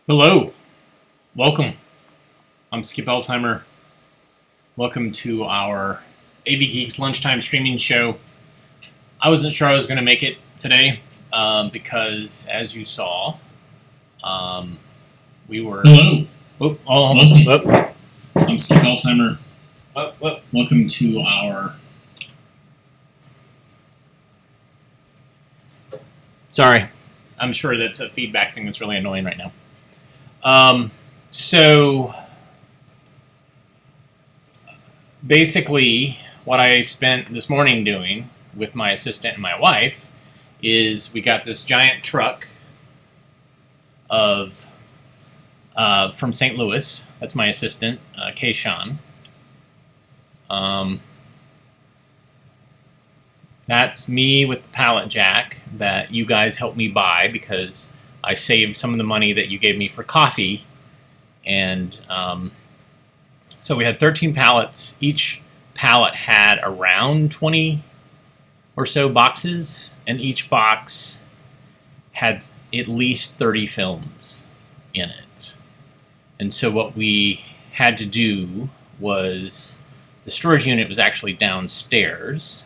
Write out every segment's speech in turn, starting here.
Hello, welcome. I'm Skip Alzheimer. Welcome to our AV Geeks Lunchtime streaming show. I wasn't sure I was going to make it today because, as you saw, we were. Hello. Welcome. I'm Skip Alzheimer. Welcome to our. Sorry, I'm sure that's a feedback thing that's really annoying right now. So basically what I spent this morning doing with my assistant and my wife is we got this giant truck of from St. Louis. That's my assistant, Kayshawn. That's me with the pallet jack that you guys helped me buy because I saved some of the money that you gave me for coffee, and so we had 13 pallets. Each pallet had around 20 or so boxes, and each box had at least 30 films in it. And so what we had to do was, the storage unit was actually downstairs.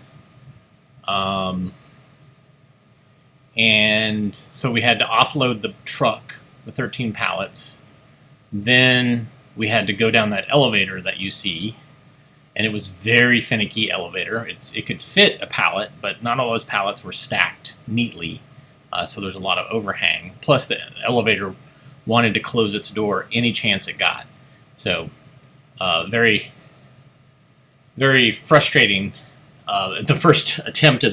And so we had to offload the truck, the 13 pallets. Then we had to go down that elevator that you see, and it was very finicky elevator. It could fit a pallet, but not all those pallets were stacked neatly, so there's a lot of overhang. Plus the elevator wanted to close its door any chance it got. So very, very frustrating. The first attempt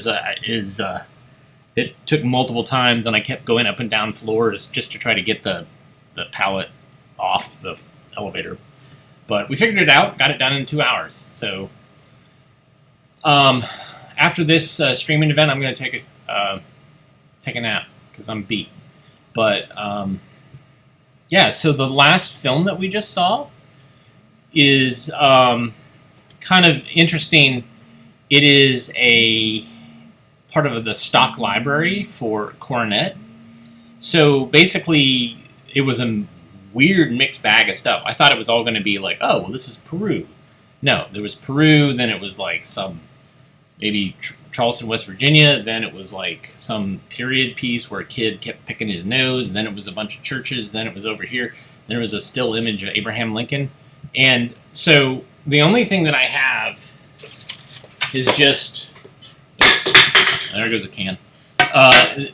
it took multiple times, and I kept going up and down floors just to try to get the pallet off the elevator. But we figured it out, got it done in 2 hours. So after this streaming event, I'm going to take a nap because I'm beat. But yeah, so the last film that we just saw is kind of interesting. It is a part of the stock library for Coronet. So basically, it was a weird mixed bag of stuff. I thought it was all going to be like, oh, well, this is Peru. No, there was Peru, then it was like some, maybe Charleston, West Virginia, then it was like some period piece where a kid kept picking his nose, and then it was a bunch of churches, then it was over here, then it was a still image of Abraham Lincoln. And so the only thing that I have is just, there goes a can,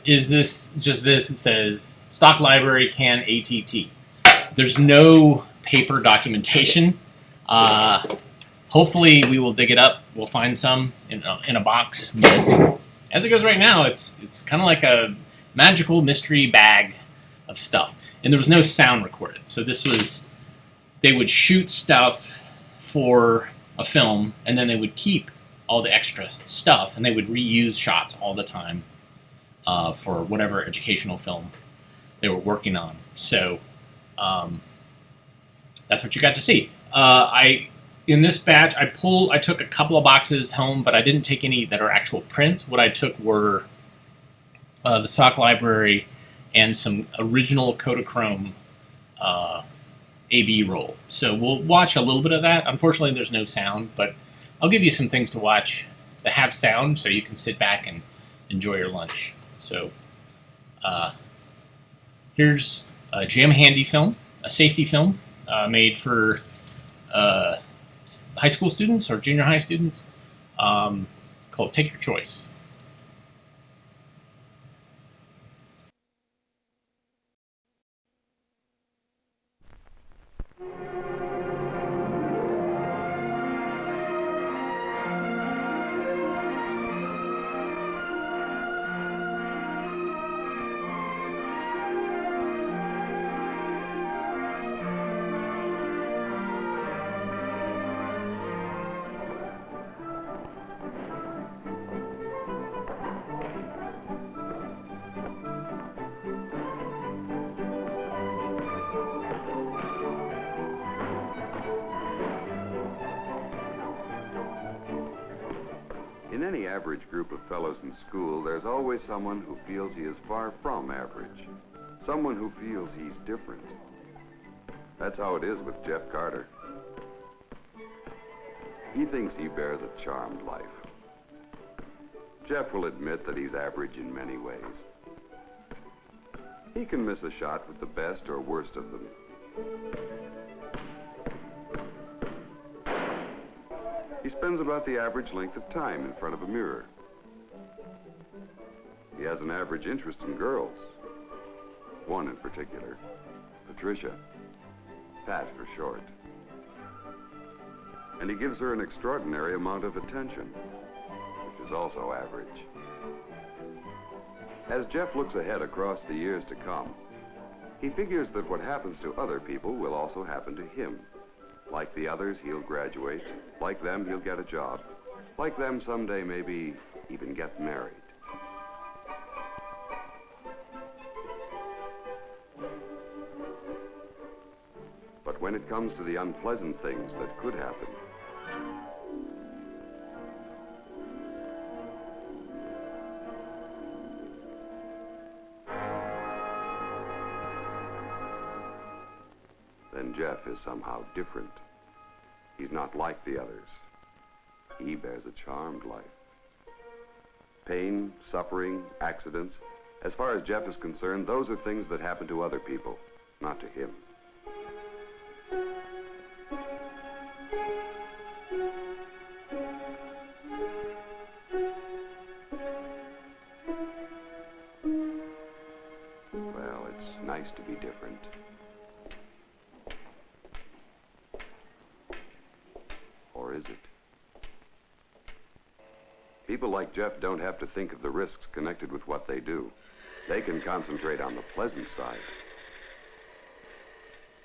is this, just this, it says, Stock Library Can ATT. There's no paper documentation. Hopefully we will dig it up, we'll find some in a box, but as it goes right now, it's kind of like a magical mystery bag of stuff. And there was no sound recorded, so this was, they would shoot stuff for a film, and then they would keep all the extra stuff, and they would reuse shots all the time for whatever educational film they were working on. So that's what you got to see. In this batch, I took a couple of boxes home, but I didn't take any that are actual print. What I took were the stock library and some original Kodachrome AB roll. So we'll watch a little bit of that. Unfortunately, there's no sound, but I'll give you some things to watch that have sound so you can sit back and enjoy your lunch. So here's a Jam Handy film, a safety film made for high school students or junior high students called Take Your Choice. In any average group of fellows in school, there's always someone who feels he is far from average. Someone who feels he's different. That's how it is with Jeff Carter. He thinks he bears a charmed life. Jeff will admit that he's average in many ways. He can miss a shot with the best or worst of them. He spends about the average length of time in front of a mirror. He has an average interest in girls. One in particular, Patricia. Pat for short. And he gives her an extraordinary amount of attention, which is also average. As Jeff looks ahead across the years to come, he figures that what happens to other people will also happen to him. Like the others, he'll graduate. Like them, he'll get a job. Like them, someday maybe even get married. But when it comes to the unpleasant things that could happen, then Jeff is somehow different. He's not like the others. He bears a charmed life. Pain, suffering, accidents, as far as Jeff is concerned, those are things that happen to other people, not to him. Well, it's nice to be different. Or is it? People like Jeff don't have to think of the risks connected with what they do. They can concentrate on the pleasant side.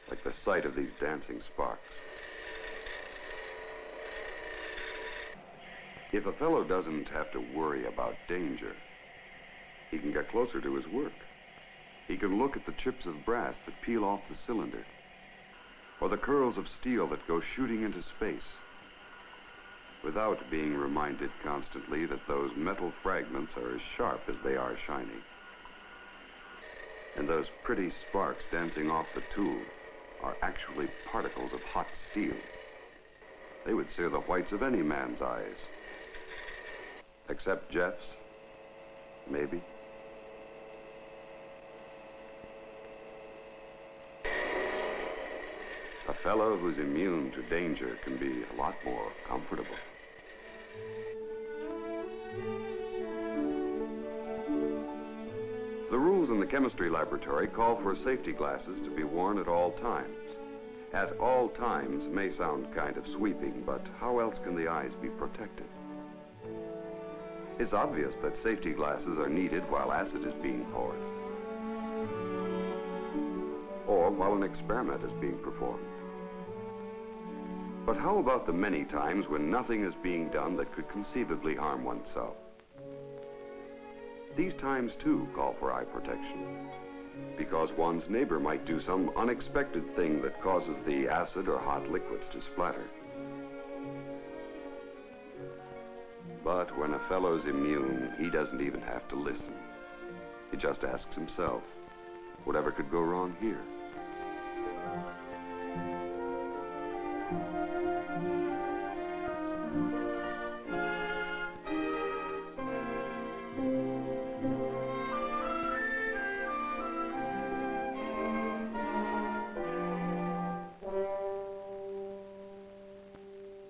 Like the sight of these dancing sparks. If a fellow doesn't have to worry about danger, he can get closer to his work. He can look at the chips of brass that peel off the cylinder, or the curls of steel that go shooting into space, without being reminded constantly that those metal fragments are as sharp as they are shiny. And those pretty sparks dancing off the tool are actually particles of hot steel. They would sear the whites of any man's eyes. Except Jeff's, maybe. A fellow who's immune to danger can be a lot more comfortable. The rules in the chemistry laboratory call for safety glasses to be worn at all times. At all times may sound kind of sweeping, but how else can the eyes be protected? It's obvious that safety glasses are needed while acid is being poured, or while an experiment is being performed. But how about the many times when nothing is being done that could conceivably harm oneself? These times, too, call for eye protection, because one's neighbor might do some unexpected thing that causes the acid or hot liquids to splatter. But when a fellow's immune, he doesn't even have to listen. He just asks himself, whatever could go wrong here?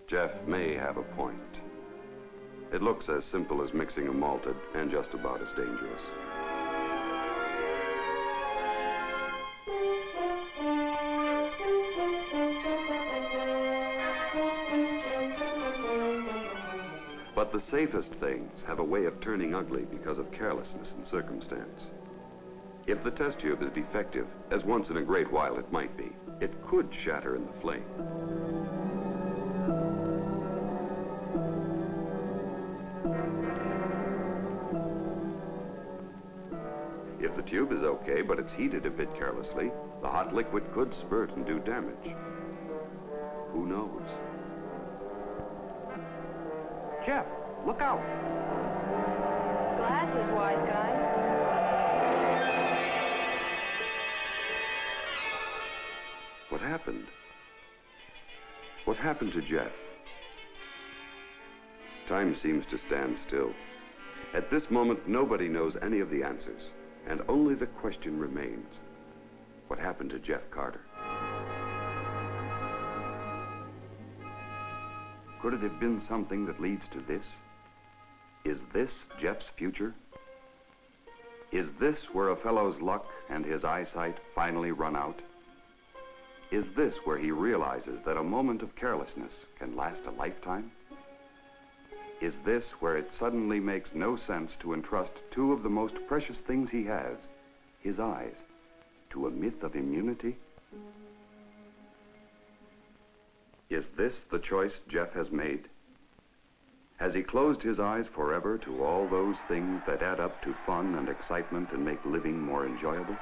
Jeff may have a point. It looks as simple as mixing a malted and just about as dangerous. But the safest things have a way of turning ugly because of carelessness and circumstance. If the test tube is defective, as once in a great while it might be, it could shatter in the flame. If the tube is okay, but it's heated a bit carelessly, the hot liquid could spurt and do damage. Who knows? Jeff, look out! Glasses, wise guy. What happened? What happened to Jeff? Time seems to stand still. At this moment, nobody knows any of the answers, and only the question remains. What happened to Jeff Carter? Could it have been something that leads to this? Is this Jeff's future? Is this where a fellow's luck and his eyesight finally run out? Is this where he realizes that a moment of carelessness can last a lifetime? Is this where it suddenly makes no sense to entrust two of the most precious things he has, his eyes, to a myth of immunity? Is this the choice Jeff has made? Has he closed his eyes forever to all those things that add up to fun and excitement and make living more enjoyable?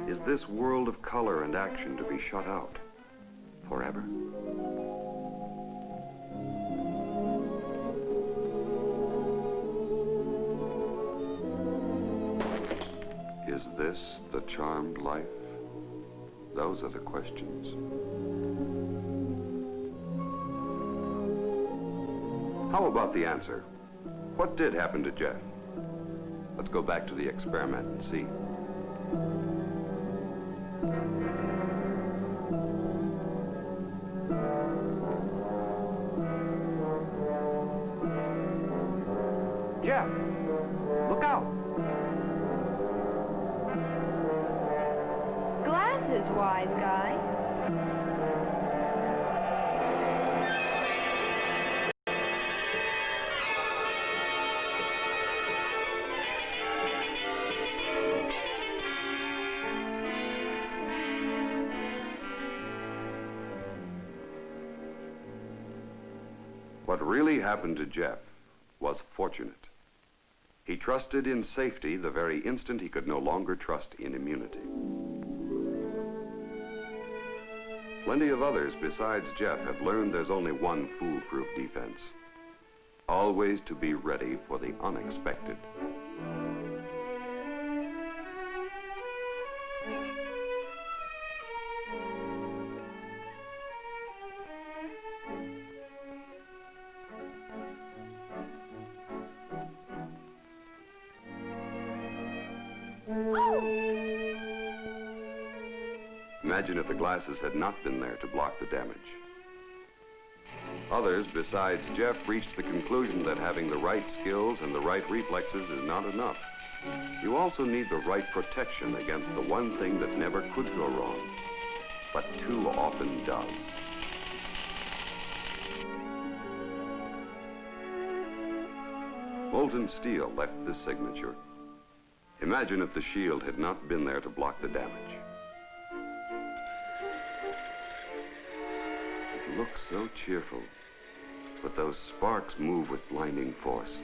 Is this world of color and action to be shut out forever? Is this the charmed life? Those are the questions. How about the answer? What did happen to Jeff? Let's go back to the experiment and see. Jeff, look out. Glasses, wise guy. What really happened to Jeff was fortunate. He trusted in safety the very instant he could no longer trust in immunity. Plenty of others besides Jeff have learned there's only one foolproof defense. Always to be ready for the unexpected. Imagine if the glasses had not been there to block the damage. Others, besides Jeff, reached the conclusion that having the right skills and the right reflexes is not enough. You also need the right protection against the one thing that never could go wrong, but too often does. Molten steel left this signature. Imagine if the shield had not been there to block the damage. It looks so cheerful, but those sparks move with blinding force.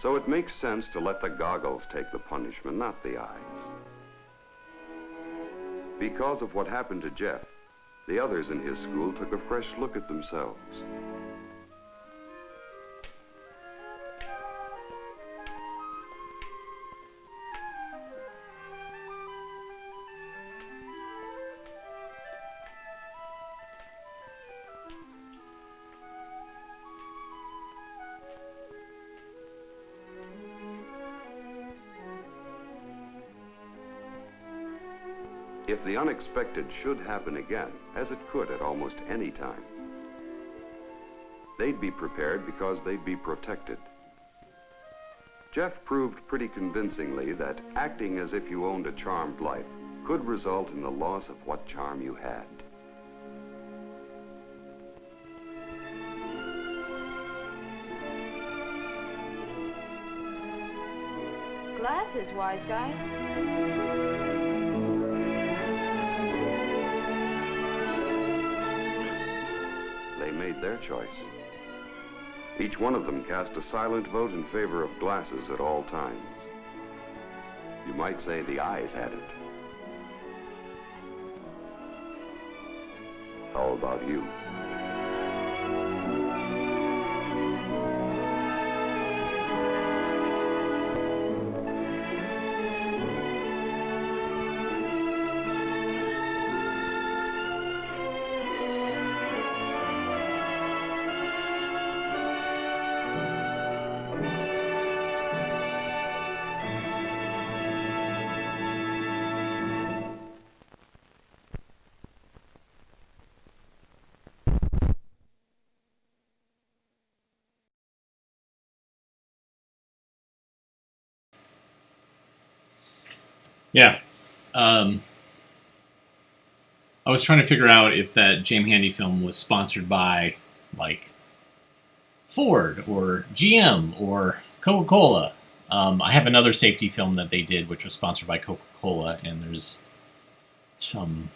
So it makes sense to let the goggles take the punishment, not the eyes. Because of what happened to Jeff, the others in his school took a fresh look at themselves. If the unexpected should happen again, as it could at almost any time, they'd be prepared because they'd be protected. Jeff proved pretty convincingly that acting as if you owned a charmed life could result in the loss of what charm you had. Glasses, wise guy. They made their choice. Each one of them cast a silent vote in favor of glasses at all times. You might say the eyes had it. How about you? Yeah. I was trying to figure out if that James Handy film was sponsored by, like, Ford or GM or Coca-Cola. I have another safety film that they did, which was sponsored by Coca-Cola, and there's some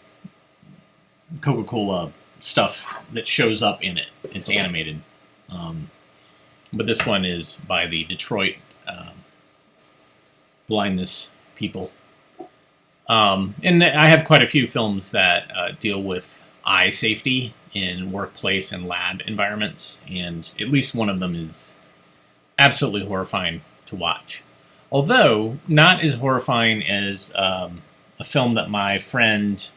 Coca-Cola stuff that shows up in it. It's animated. But this one is by the Detroit blindness people. And I have quite a few films that deal with eye safety in workplace and lab environments, and at least one of them is absolutely horrifying to watch. Although, not as horrifying as a film that my friend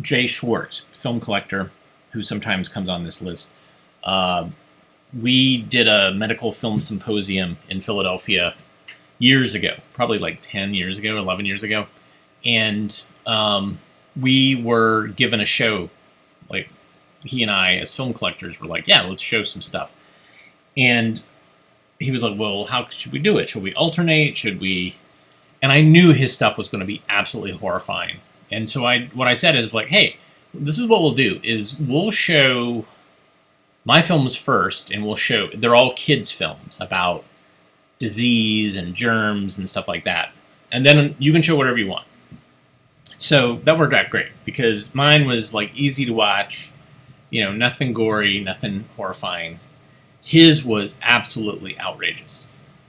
Jay Schwartz, film collector, who sometimes comes on this list, we did a medical film symposium in Philadelphia years ago, probably like 10 years ago, 11 years ago. And we were given a show, like he and I as film collectors were like, yeah, let's show some stuff. And he was like, well, how should we do it? Should we alternate? Should we? And I knew his stuff was going to be absolutely horrifying. And so what I said is like, hey, this is what we'll do is we'll show my films first, and they're all kids films about disease and germs and stuff like that. And then you can show whatever you want. So that worked out great because mine was like easy to watch, nothing gory, nothing horrifying. His was absolutely outrageous.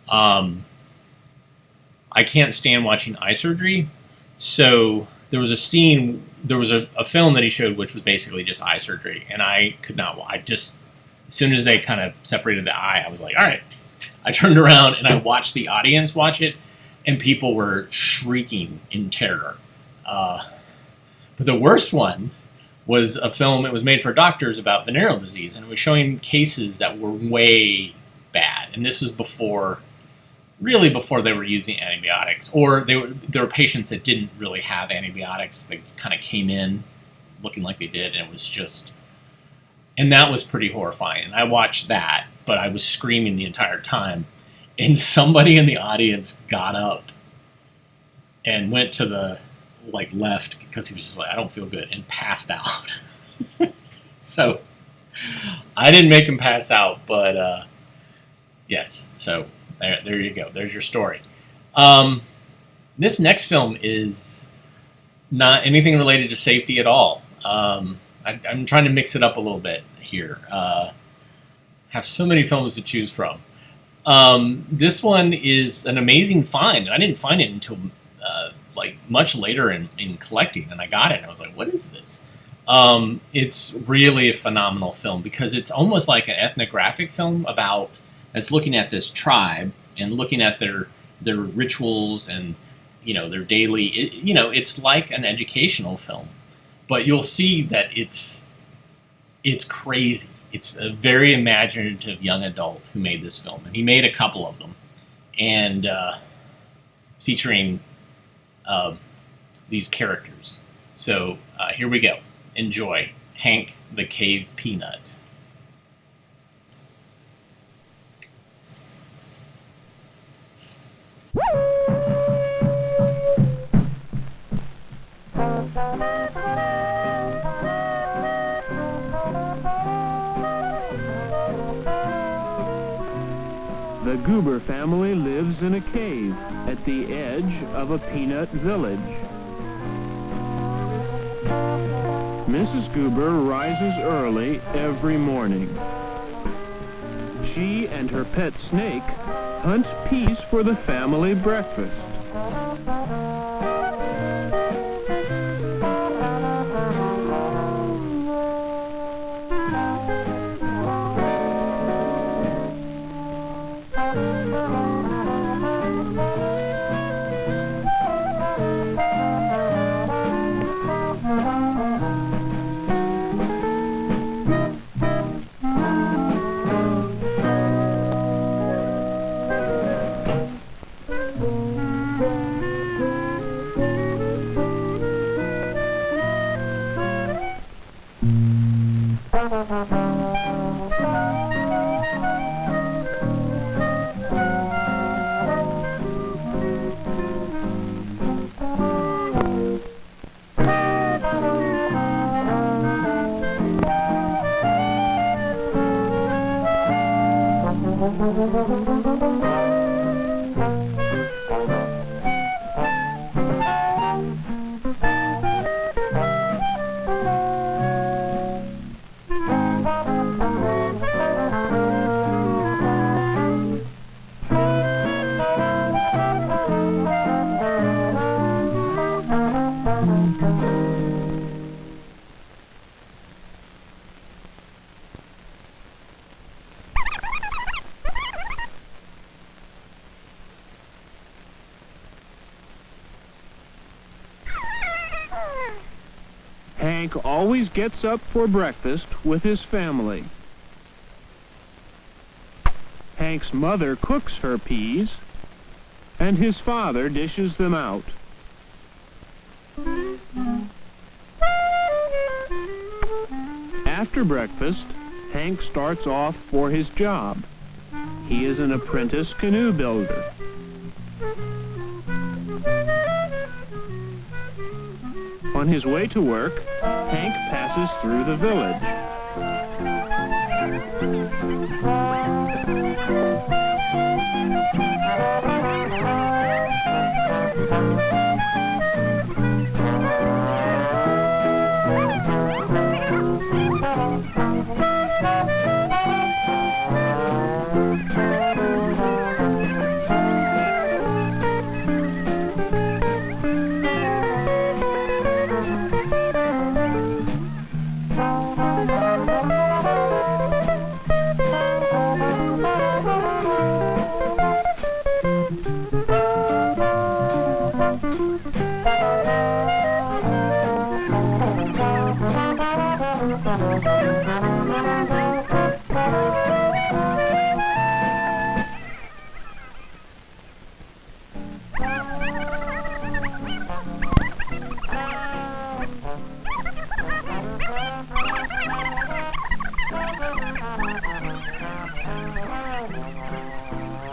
I can't stand watching eye surgery. So there was a film that he showed which was basically just eye surgery. And I could not, as soon as they kind of separated the eye, I was like, all right. I turned around and I watched the audience watch it, and people were shrieking in terror. But the worst one was a film, it was made for doctors about venereal disease, and it was showing cases that were way bad. And this was really before they were using antibiotics, or there were patients that didn't really have antibiotics. They kind of came in looking like they did, and it was just... And that was pretty horrifying. And I watched that, but I was screaming the entire time. And somebody in the audience got up and went to the left because he was just like, I don't feel good, and passed out. So I didn't make him pass out, but yes. So there you go. There's your story. This next film is not anything related to safety at all. I'm trying to mix it up a little bit here. have so many films to choose from. This one is an amazing find. I didn't find it until like much later in collecting, and I got it, and I was like, what is this? It's really a phenomenal film because it's almost like an ethnographic film about, it's looking at this tribe and looking at their rituals and, you know, their daily, it's like an educational film, but you'll see that it's crazy. It's a very imaginative young adult who made this film, and he made a couple of them, and featuring these characters. So here we go. Enjoy Hank the Cave Peanut. The Goober family lives in a cave at the edge of a peanut village. Mrs. Goober rises early every morning. She and her pet snake hunt peas for the family breakfast. Hank always gets up for breakfast with his family. Hank's mother cooks her peas, and his father dishes them out. After breakfast, Hank starts off for his job. He is an apprentice canoe builder. On his way to work, Hank passes through the village.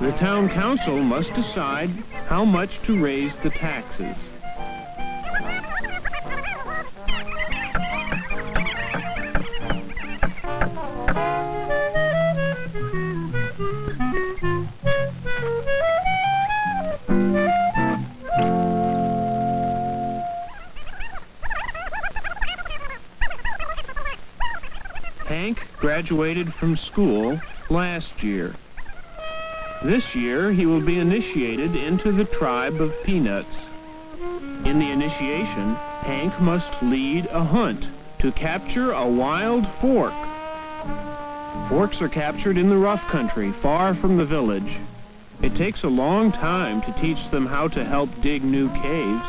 The town council must decide how much to raise the taxes. Hank graduated from school last year. This year, he will be initiated into the tribe of Peanuts. In the initiation, Hank must lead a hunt to capture a wild fork. Forks are captured in the rough country, far from the village. It takes a long time to teach them how to help dig new caves.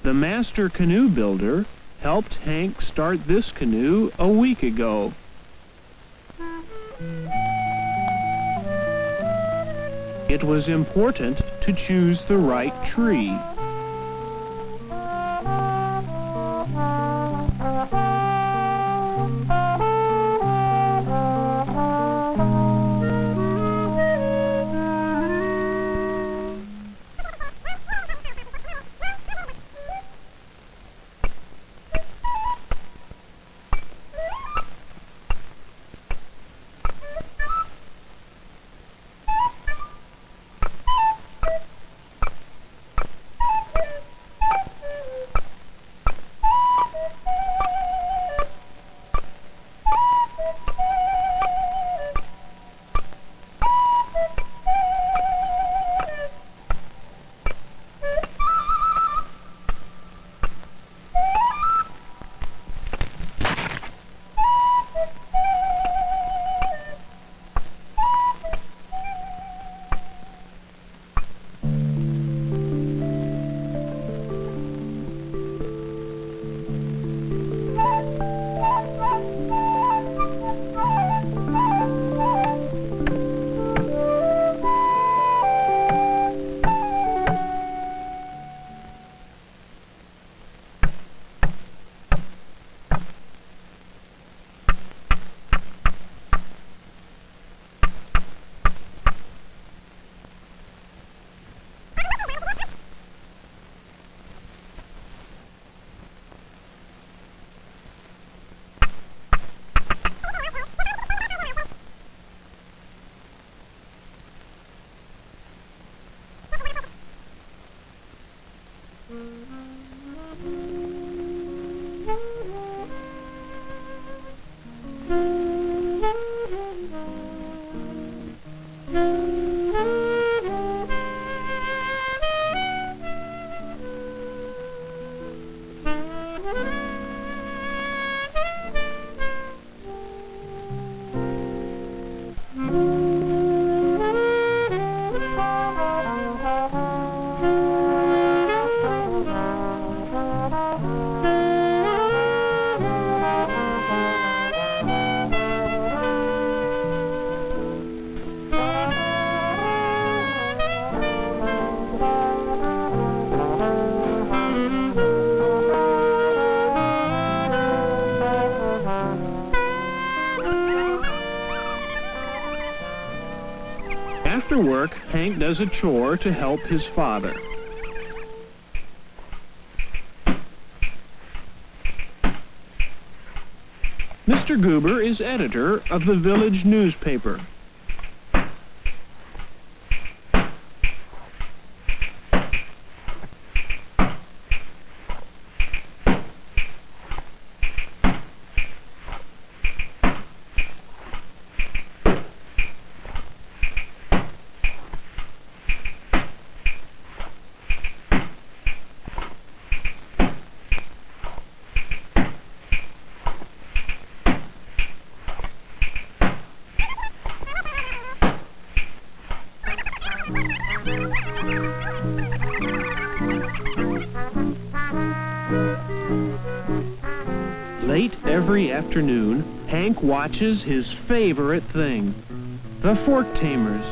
The master canoe builder helped Hank start this canoe a week ago. It was important to choose the right tree. After work, Hank does a chore to help his father. Mr. Goober is editor of the village newspaper. Late every afternoon, Hank watches his favorite thing, the Fork Tamers.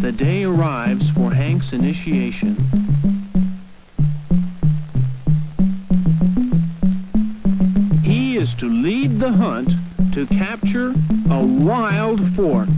the day arrives for Hank's initiation. He is to lead the hunt to capture a wild fork.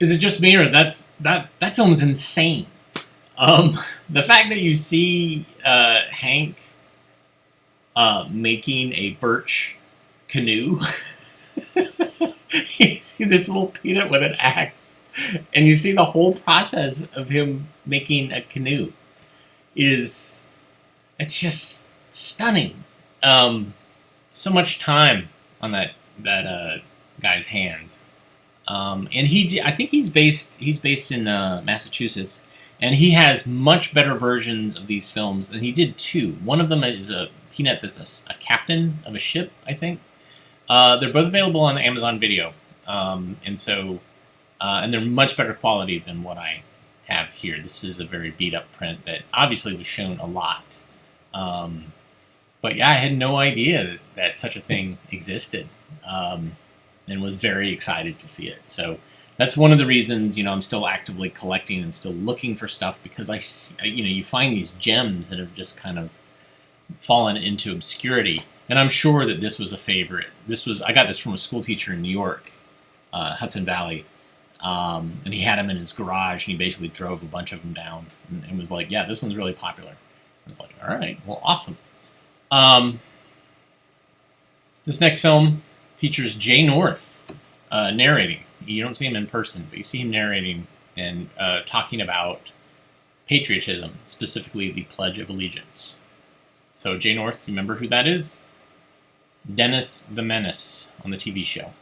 Is it just me, or that film is insane? The fact that you see Hank making a birch canoe, you see this little peanut with an axe, and you see the whole process of him making a canoe. It's just stunning. So much time on that guy's hands. And I think he's based in Massachusetts, and he has much better versions of these films, and he did two. One of them is a peanut that's a captain of a ship, I think. They're both available on Amazon Video, and they're much better quality than what I have here. This is a very beat up print that obviously was shown a lot. But yeah, I had no idea that such a thing existed. And was very excited to see it. So that's one of the reasons, I'm still actively collecting and still looking for stuff, because you find these gems that have just kind of fallen into obscurity. And I'm sure that this was a favorite. I got this from a school teacher in New York, Hudson Valley, and he had them in his garage, and he basically drove a bunch of them down and was like, "Yeah, this one's really popular." I was like, "All right, well, awesome." This next film features Jay North narrating. You don't see him in person, but you see him narrating and talking about patriotism, specifically the Pledge of Allegiance. So Jay North, do you remember who that is? Dennis the Menace on the TV show.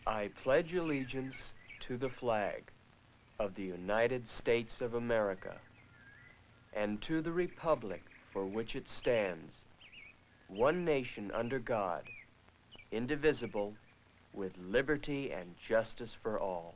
I pledge allegiance to the flag of the United States of America and to the republic for which it stands, one nation under God, indivisible, with liberty and justice for all.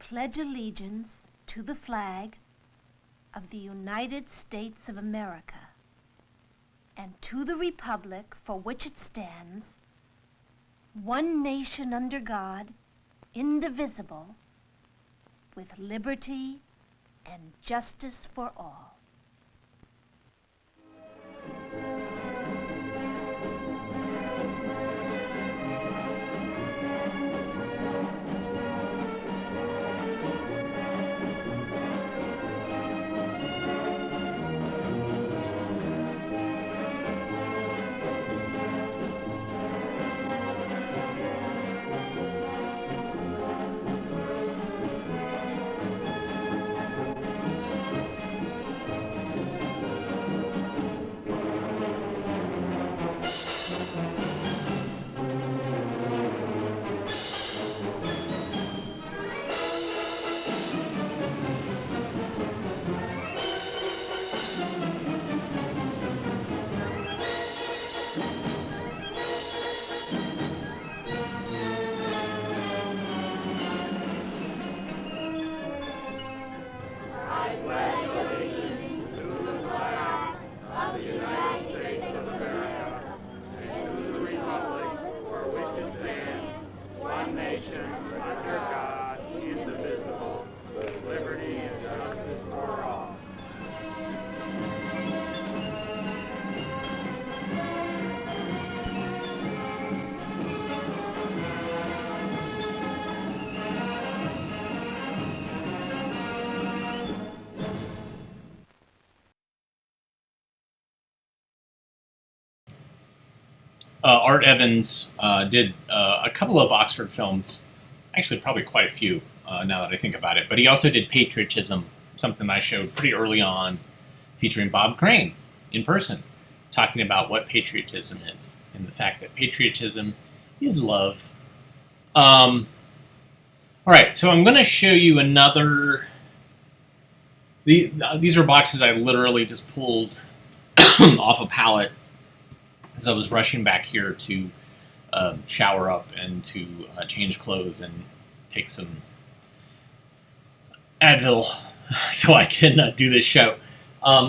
pledge allegiance to the flag of the United States of America and to the republic for which it stands, one nation under God, indivisible, with liberty and justice for all. Art Evans did a couple of Oxford films, actually probably quite a few now that I think about it, but he also did Patriotism, something I showed pretty early on, featuring Bob Crane in person, talking about what patriotism is and the fact that patriotism is love. All right, so I'm going to show you another. These are boxes I literally just pulled off a pallet as I was rushing back here to shower up and to change clothes and take some Advil so I can do this show.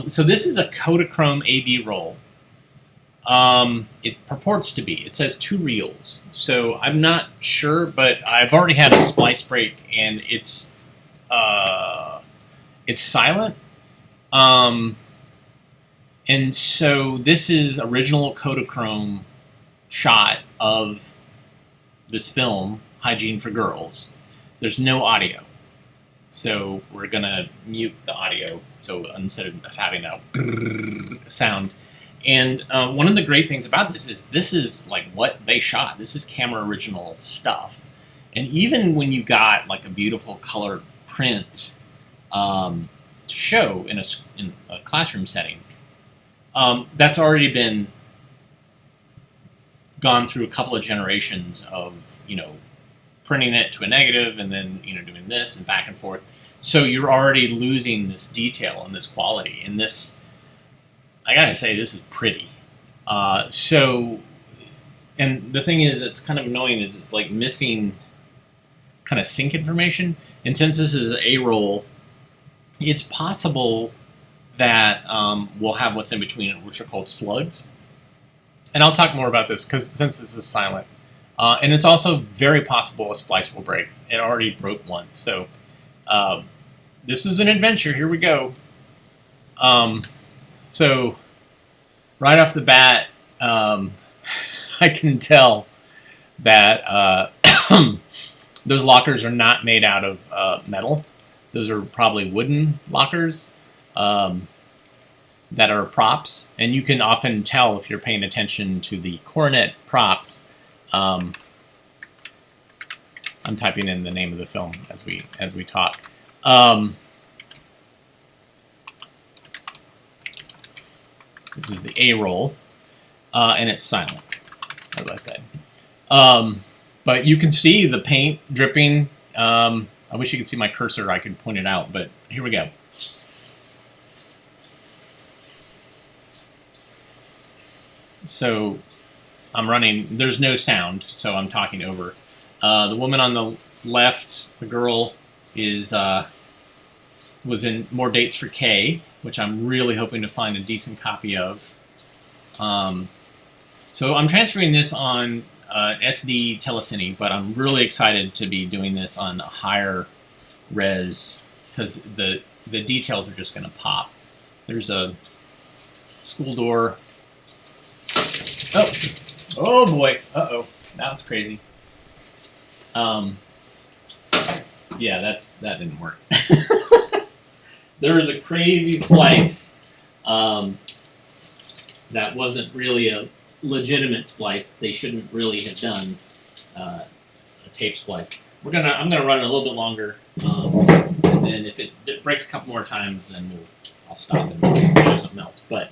So this is a Kodachrome AB roll. It purports to be. It says 2 reels. So I'm not sure, but I've already had a splice break and it's silent. And so this is original Kodachrome shot of this film, Hygiene for Girls. There's no audio. So we're going to mute the audio so instead of having a sound. And one of the great things about this is like what they shot. This is camera original stuff. And even when you got like a beautiful color print to show in a classroom setting, that's already been gone through a couple of generations of, printing it to a negative and then, doing this and back and forth. So you're already losing this detail and this quality. And this, I gotta say, this is pretty. And the thing is, it's kind of annoying is it's like missing kind of sync information. And since this is a roll, it's possible that we'll have what's in between it, which are called slugs. And I'll talk more about this since this is silent. And it's also very possible a splice will break. It already broke once. So this is an adventure. Here we go. So right off the bat, I can tell that those lockers are not made out of metal. Those are probably wooden lockers that are props. And you can often tell if you're paying attention to the coronet props. I'm typing in the name of the film as we talk. This is the A roll, and it's silent, as I said. But you can see the paint dripping. I wish you could see my cursor. I could point it out, but here we go. So I'm running. There's no sound, so I'm talking over. The woman on the left, the girl, is was in More Dates for K, which I'm really hoping to find a decent copy of. So I'm transferring this on SD telecine, but I'm really excited to be doing this on a higher res because the details are just going to pop. There's a school door. Oh boy! Uh-oh, that was crazy. Yeah, that didn't work. There was a crazy splice that wasn't really a legitimate splice. They shouldn't really have done a tape splice. I'm gonna run it a little bit longer, and then if it breaks a couple more times, then I'll stop and show something else. But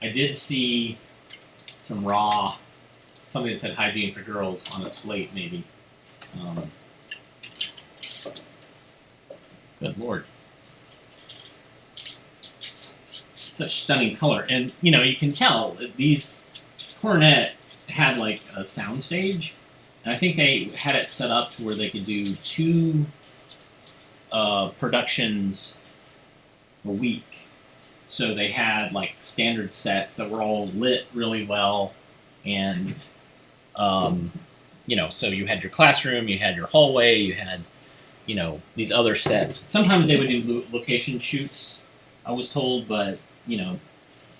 I did see some something that said hygiene for girls on a slate, maybe. Good Lord. Such stunning color. And, you can tell that these Cornet had like a sound stage. And I think they had it set up to where they could do 2 productions a week. So they had like standard sets that were all lit really well. And, so you had your classroom, you had your hallway, you had, these other sets. Sometimes they would do location shoots, I was told, but, they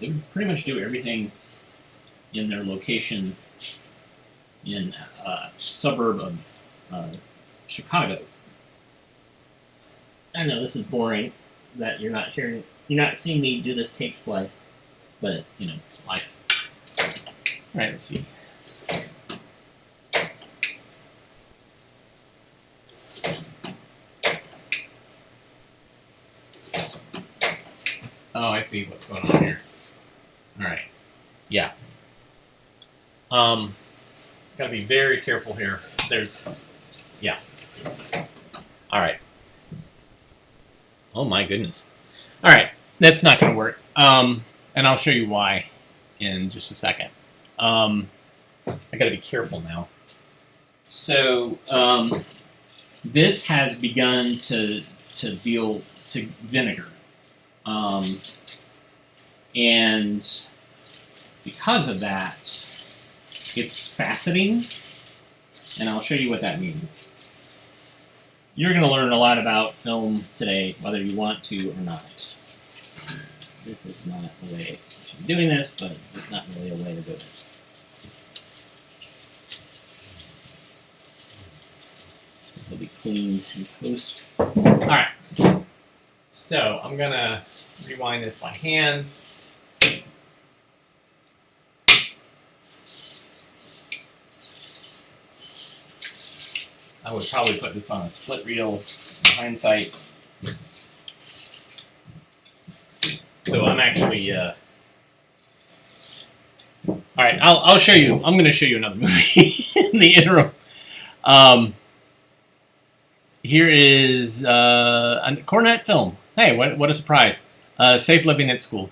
would pretty much do everything in their location in a suburb of Chicago. I know this is boring that you're not seeing me do this tape splice, but, life. All right, let's see. Oh, I see what's going on here. All right. Yeah. Gotta be very careful here. Yeah. All right. Oh my goodness. All right, that's not going to work. And I'll show you why in just a second. I got to be careful now. So this has begun to deal to vinegar. And because of that, it's faceting, and I'll show you what that means. You're going to learn a lot about film today, whether you want to or not. This is not the way I should be doing this, but it's not really a way to do it. It'll be cleaned in post. Alright. So, I'm going to rewind this by hand. I would probably put this on a split reel in hindsight. So I'm actually, all right, I'll show you. I'm going to show you another movie in the interim. Here is a Cornet film. Hey, what a surprise. Safe Living at School.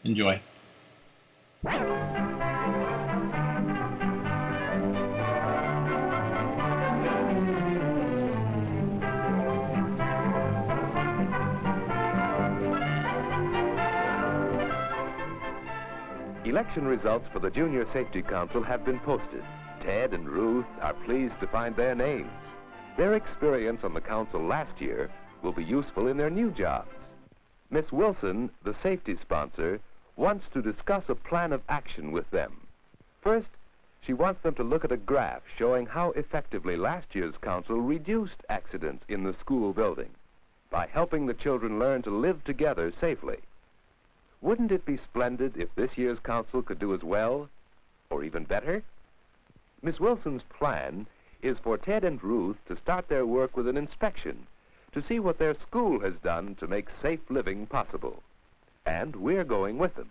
Enjoy. Election results for the Junior Safety Council have been posted. Ted and Ruth are pleased to find their names. Their experience on the council last year will be useful in their new jobs. Miss Wilson, the safety sponsor, wants to discuss a plan of action with them. First, she wants them to look at a graph showing how effectively last year's council reduced accidents in the school building by helping the children learn to live together safely. Wouldn't it be splendid if this year's council could do as well, or even better? Miss Wilson's plan is for Ted and Ruth to start their work with an inspection to see what their school has done to make safe living possible. And we're going with them.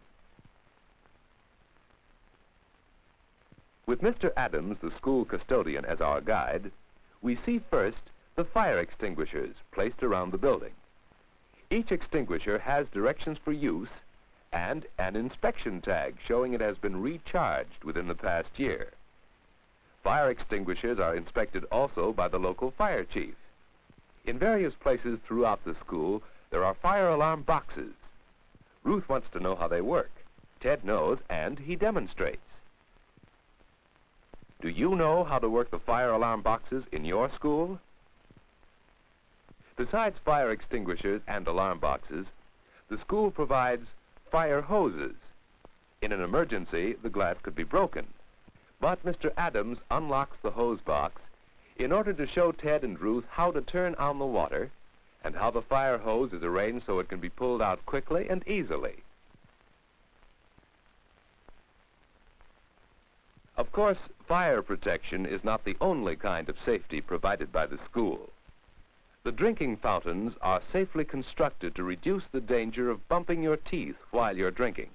With Mr. Adams, the school custodian, as our guide, we see first the fire extinguishers placed around the building. Each extinguisher has directions for use and an inspection tag showing it has been recharged within the past year. Fire extinguishers are inspected also by the local fire chief. In various places throughout the school, there are fire alarm boxes. Ruth wants to know how they work. Ted knows, and he demonstrates. Do you know how to work the fire alarm boxes in your school? Besides fire extinguishers and alarm boxes, the school provides fire hoses. In an emergency, the glass could be broken. But Mr. Adams unlocks the hose box in order to show Ted and Ruth how to turn on the water and how the fire hose is arranged so it can be pulled out quickly and easily. Of course, fire protection is not the only kind of safety provided by the school. The drinking fountains are safely constructed to reduce the danger of bumping your teeth while you're drinking.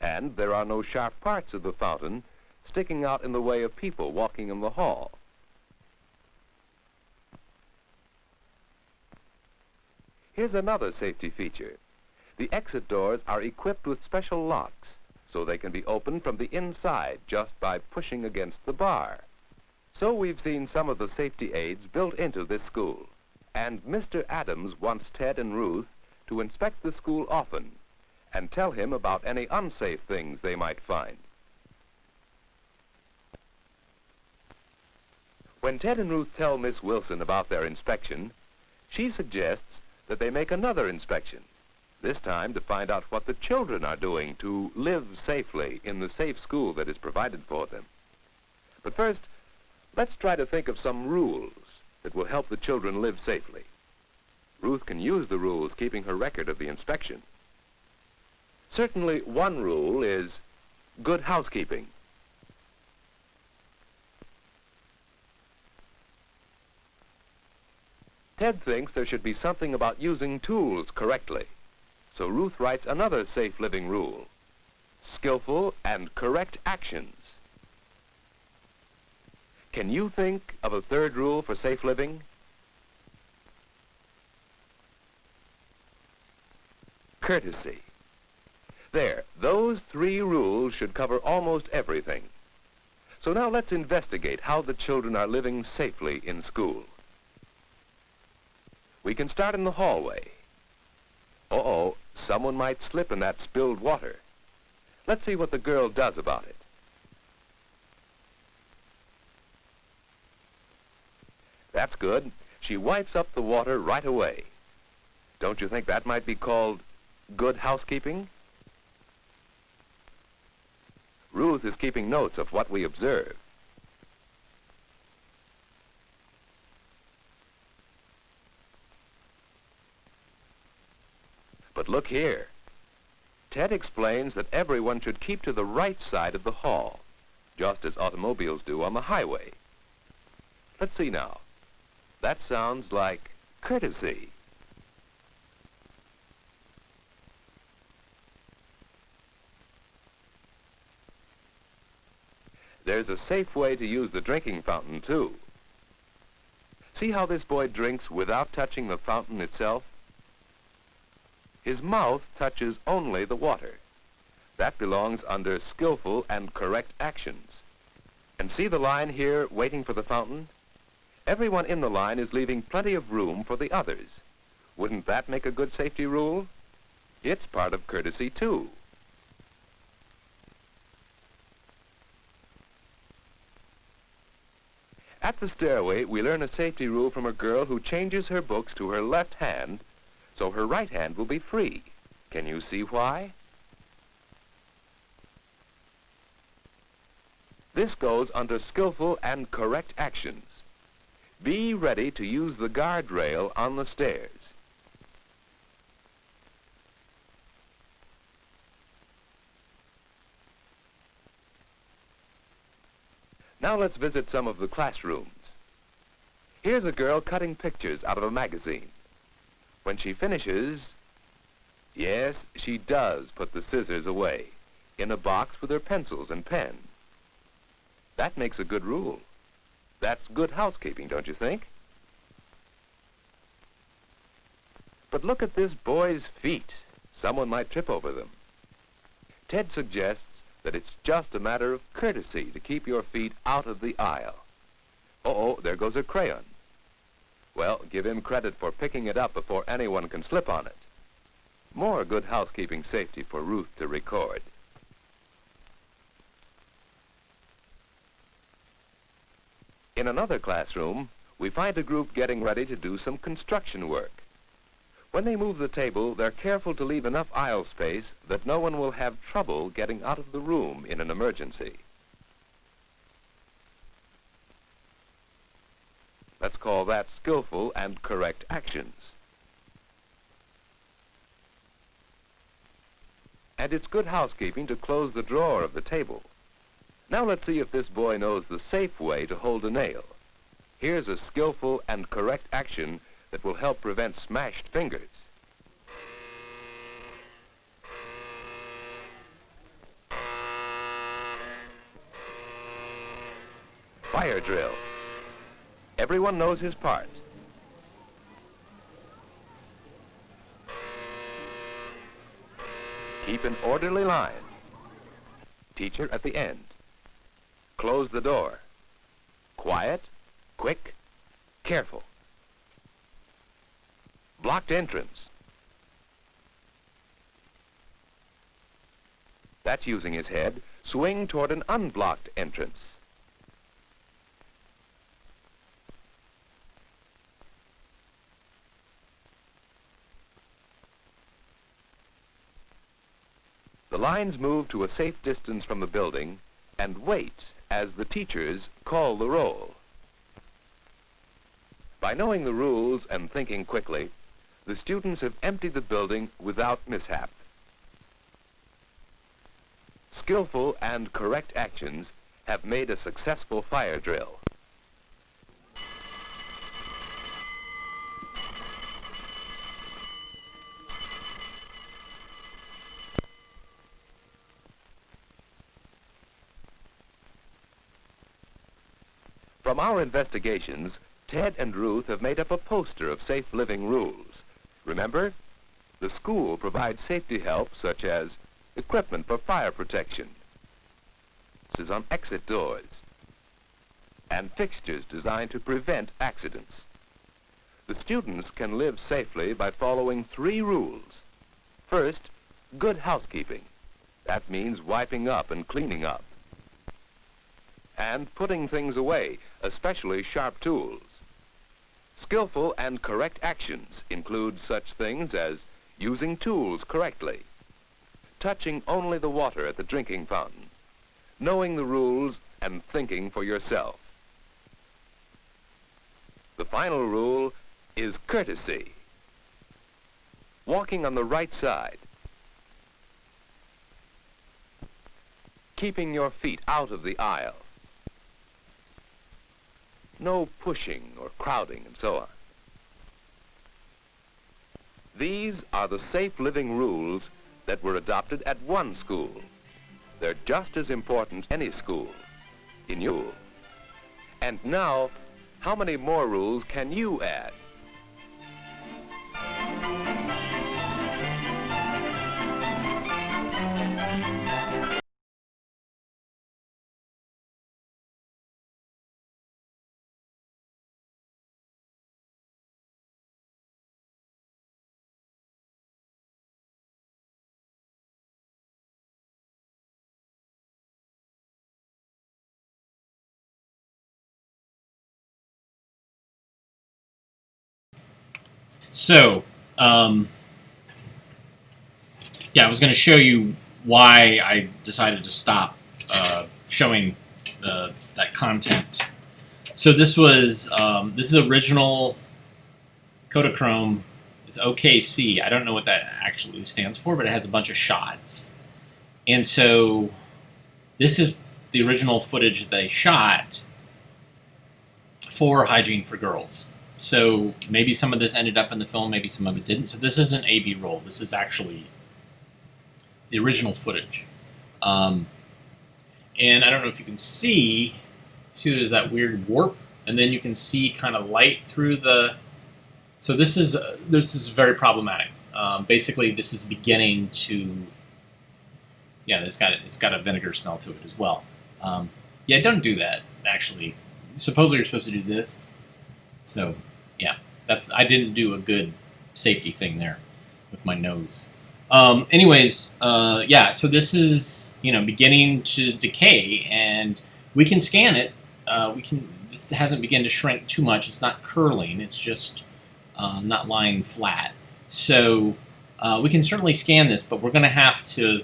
And there are no sharp parts of the fountain sticking out in the way of people walking in the hall. Here's another safety feature. The exit doors are equipped with special locks, so they can be opened from the inside just by pushing against the bar. So we've seen some of the safety aids built into this school. And Mr. Adams wants Ted and Ruth to inspect the school often and tell him about any unsafe things they might find. When Ted and Ruth tell Miss Wilson about their inspection, she suggests that they make another inspection, this time to find out what the children are doing to live safely in the safe school that is provided for them. But first, let's try to think of some rules that will help the children live safely. Ruth can use the rules keeping her record of the inspection. Certainly, one rule is good housekeeping. Ted thinks there should be something about using tools correctly. So Ruth writes another safe living rule: skillful and correct actions. Can you think of a third rule for safe living? Courtesy. There, those 3 rules should cover almost everything. So now let's investigate how the children are living safely in school. We can start in the hallway. Uh-oh, someone might slip in that spilled water. Let's see what the girl does about it. That's good. She wipes up the water right away. Don't you think that might be called good housekeeping? Ruth is keeping notes of what we observe. But look here. Ted explains that everyone should keep to the right side of the hall, just as automobiles do on the highway. Let's see now. That sounds like courtesy. There's a safe way to use the drinking fountain, too. See how this boy drinks without touching the fountain itself? His mouth touches only the water. That belongs under skillful and correct actions. And see the line here waiting for the fountain? Everyone in the line is leaving plenty of room for the others. Wouldn't that make a good safety rule? It's part of courtesy, too. At the stairway, we learn a safety rule from a girl who changes her books to her left hand so her right hand will be free. Can you see why? This goes under skillful and correct actions. Be ready to use the guardrail on the stairs. Now let's visit some of the classrooms. Here's a girl cutting pictures out of a magazine. When she finishes, yes, she does put the scissors away in a box with her pencils and pen. That makes a good rule. That's good housekeeping, don't you think? But look at this boy's feet. Someone might trip over them. Ted suggests that it's just a matter of courtesy to keep your feet out of the aisle. Uh-oh, there goes a crayon. Well, give him credit for picking it up before anyone can slip on it. More good housekeeping safety for Ruth to record. In another classroom, we find a group getting ready to do some construction work. When they move the table, they're careful to leave enough aisle space that no one will have trouble getting out of the room in an emergency. Let's call that skillful and correct actions. And it's good housekeeping to close the drawer of the table. Now let's see if this boy knows the safe way to hold a nail. Here's a skillful and correct action that will help prevent smashed fingers. Fire drill. Everyone knows his part. Keep an orderly line. Teacher at the end. Close the door. Quiet, quick, careful. Blocked entrance. That's using his head. Swing toward an unblocked entrance. The lines move to a safe distance from the building and wait as the teachers call the roll. By knowing the rules and thinking quickly, the students have emptied the building without mishap. Skillful and correct actions have made a successful fire drill. From our investigations, Ted and Ruth have made up a poster of safe living rules. Remember, the school provides safety help such as equipment for fire protection, this is on exit doors, and fixtures designed to prevent accidents. The students can live safely by following 3 rules. First, good housekeeping. That means wiping up and cleaning up. And putting things away, especially sharp tools. Skillful and correct actions include such things as using tools correctly, touching only the water at the drinking fountain, knowing the rules and thinking for yourself. The final rule is courtesy. Walking on the right side. Keeping your feet out of the aisle. No pushing or crowding and so on. These are the safe living rules that were adopted at one school. They're just as important any school in you. And now, how many more rules can you add? So, yeah, I was going to show you why I decided to stop showing that content. So this is original Kodachrome. It's OKC. I don't know what that actually stands for, but it has a bunch of shots. And so this is the original footage they shot for Hygiene for Girls. So maybe some of this ended up in the film, maybe some of it didn't. So this isn't A/B roll. This is actually the original footage. And I don't know if you can see there's that weird warp, and then you can see kind of light through the. So this is very problematic. Basically, this is beginning to Yeah, it's got a vinegar smell to it as well. Yeah, don't do that. Actually, supposedly you're supposed to do this. So, yeah, I didn't do a good safety thing there with my nose. Anyways, yeah, so this is beginning to decay, and we can scan it. This hasn't begun to shrink too much. It's not curling. It's just not lying flat. So we can certainly scan this, but we're going to have to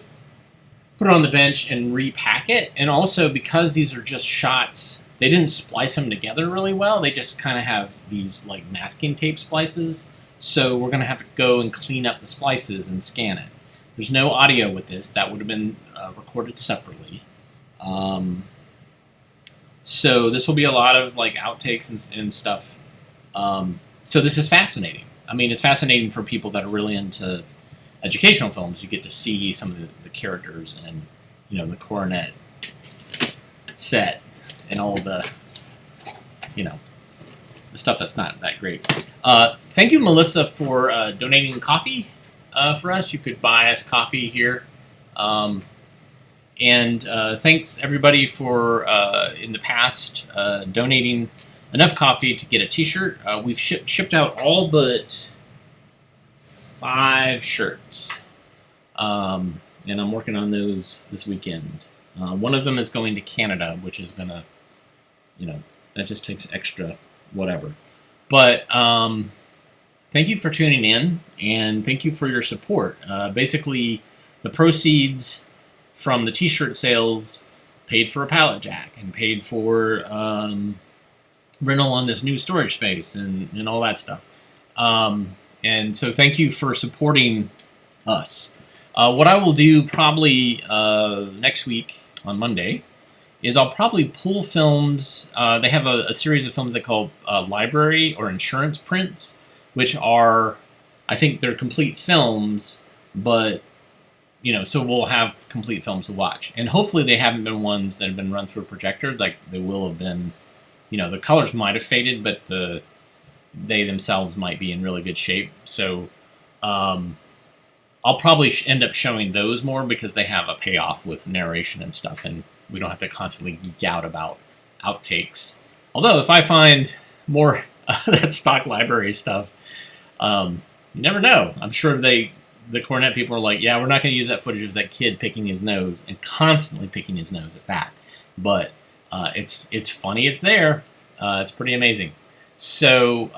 put it on the bench and repack it. And also, because these are just shots, they didn't splice them together really well. They just kind of have these like masking tape splices. So we're going to have to go and clean up the splices and scan it. There's no audio with this. That would have been recorded separately. So this will be a lot of like outtakes and stuff. So this is fascinating. I mean, it's fascinating for people that are really into educational films. You get to see some of the characters and the coronet set and all the the stuff that's not that great. Thank you, Melissa, for donating coffee for us. You could buy us coffee here. And thanks, everybody, for, in the past, donating enough coffee to get a t-shirt. We've shipped out all but 5 shirts. And I'm working on those this weekend. One of them is going to Canada, which is going to, that just takes extra whatever. But thank you for tuning in, and thank you for your support. Basically, the proceeds from the t-shirt sales paid for a pallet jack and paid for rental on this new storage space and all that stuff. And so thank you for supporting us. What I will do probably next week on Monday is I'll probably pull films. They have a series of films they call library or insurance prints, which are, I think they're complete films, but so we'll have complete films to watch. And hopefully they haven't been ones that have been run through a projector. Like they will have been, the colors might have faded, but they themselves might be in really good shape. So I'll probably end up showing those more because they have a payoff with narration and stuff, and we don't have to constantly geek out about outtakes. Although if I find more that stock library stuff, you never know. I'm sure the Cornet people are like, yeah, we're not going to use that footage of that kid picking his nose and constantly picking his nose at that. But it's funny. It's there. It's pretty amazing. So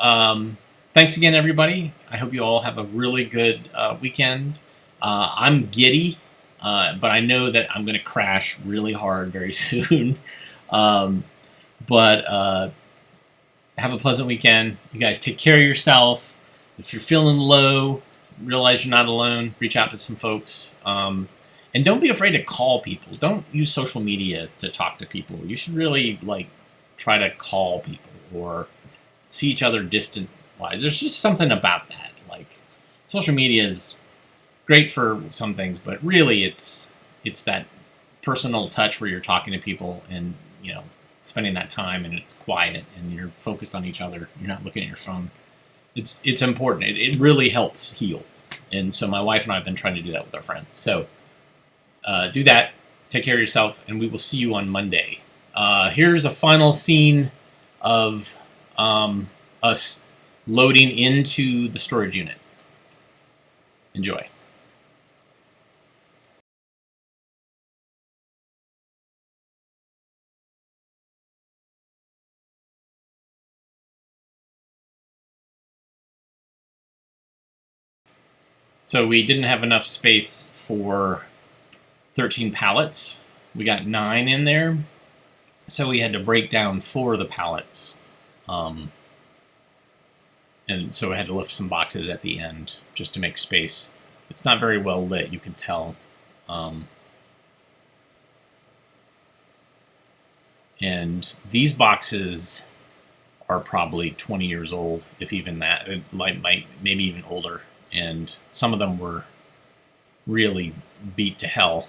thanks again, everybody. I hope you all have a really good weekend. I'm giddy, but I know that I'm going to crash really hard very soon. But have a pleasant weekend. You guys take care of yourself. If you're feeling low, realize you're not alone. Reach out to some folks. And don't be afraid to call people. Don't use social media to talk to people. You should really try to call people or see each other distant-wise. There's just something about that. Social media is great for some things, but really it's that personal touch where you're talking to people and spending that time and it's quiet and you're focused on each other. You're not looking at your phone. It's important. It really helps heal. And so my wife and I have been trying to do that with our friends. So do that. Take care of yourself, and we will see you on Monday. Here's a final scene of us loading into the storage unit. Enjoy. So we didn't have enough space for 13 pallets. We got 9 in there. So we had to break down 4 of the pallets. And so I had to lift some boxes at the end just to make space. It's not very well lit, you can tell. And these boxes are probably 20 years old, if even that. It might maybe even older. And some of them were really beat to hell.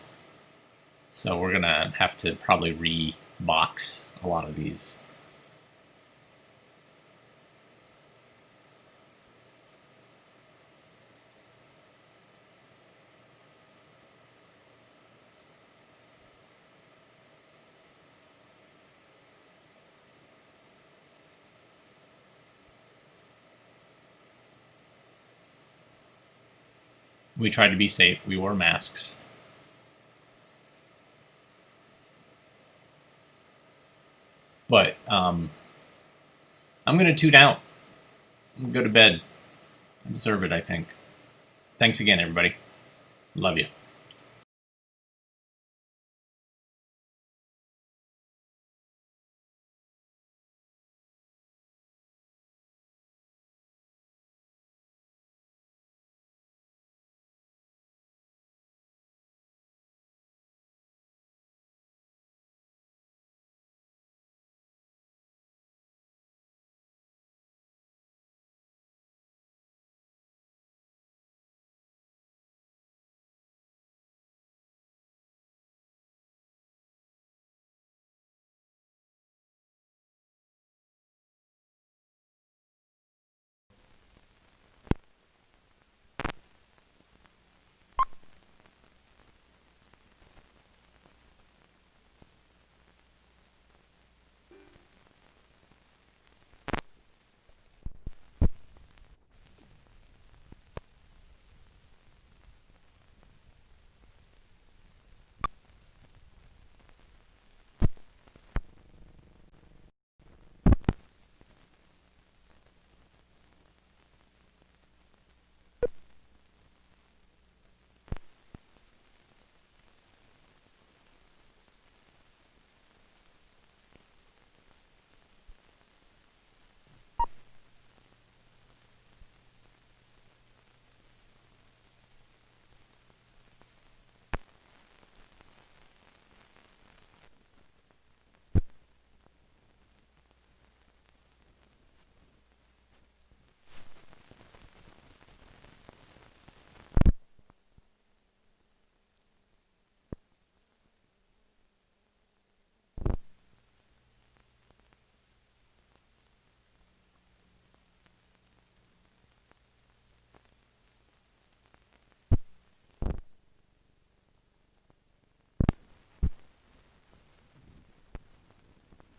So we're going to have to probably re-box a lot of these. We tried to be safe. We wore masks. But I'm going to tune out. I'm going to go to bed. I deserve it, I think. Thanks again, everybody. Love you.